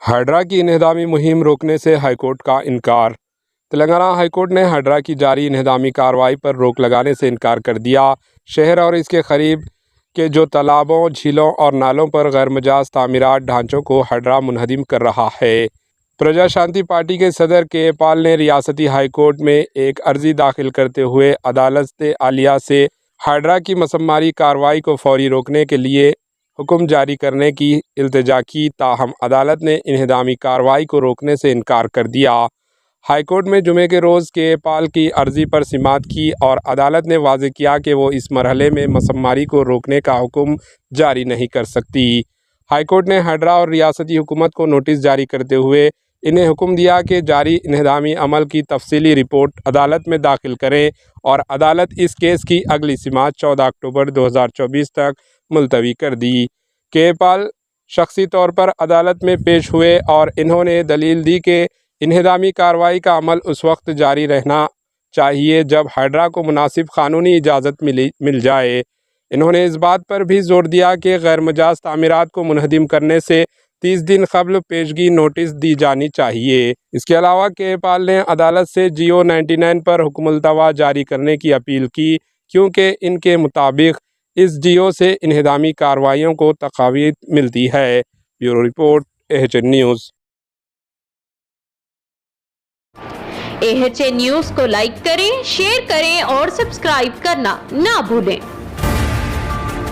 Hydra کی انہدامی مہم روکنے سے ہائی کورٹ کا انکار۔ تلنگانہ ہائی کورٹ نے ہائیڈرا کی جاری انہدامی کارروائی پر روک لگانے سے انکار کر دیا۔ شہر اور اس کے قریب کے جو تالابوں، جھیلوں اور نالوں پر غیر مجاز تعمیراتی ڈھانچوں کو ہائیڈرا منہدم کر رہا ہے۔ پرجا شانتی پارٹی کے صدر کے پال نے ریاستی ہائی کورٹ میں ایک عرضی داخل کرتے ہوئے عدالت عالیہ سے ہائیڈرا کی مسماری کارروائی کو فوری روکنے کے لیے حکم جاری کرنے کی التجا کی، تاہم عدالت نے انہدامی کارروائی کو روکنے سے انکار کر دیا۔ ہائی کورٹ میں جمعے کے روز کے پال کی عرضی پر سماعت کی اور عدالت نے واضح کیا کہ وہ اس مرحلے میں مسماری کو روکنے کا حکم جاری نہیں کر سکتی۔ ہائی کورٹ نے ہائیڈرا اور ریاستی حکومت کو نوٹس جاری کرتے ہوئے انہیں حکم دیا کہ جاری انہدامی عمل کی تفصیلی رپورٹ عدالت میں داخل کریں اور عدالت اس کیس کی اگلی سماعت 14 اکتوبر 2024 تک ملتوی کر دی۔ کے پال شخصی طور پر عدالت میں پیش ہوئے اور انہوں نے دلیل دی کہ انہدامی کارروائی کا عمل اس وقت جاری رہنا چاہیے جب ہائیڈرا کو مناسب قانونی اجازت مل جائے۔ انہوں نے اس بات پر بھی زور دیا کہ غیر مجاز تعمیرات کو منہدم کرنے سے 30 دن قبل پیشگی نوٹس دی جانی چاہیے۔ اس کے علاوہ کے پال نے عدالت سے جیو 99 پر حکم التوا جاری کرنے کی اپیل کی، کیونکہ ان کے مطابق اس جیو سے انہدامی کارروائیوں کو تقویت ملتی ہے۔ Bureau report AHN news. AHN news کو لائک کریں، شیئر کریں اور سبسکرائب کرنا نہ بھولیں۔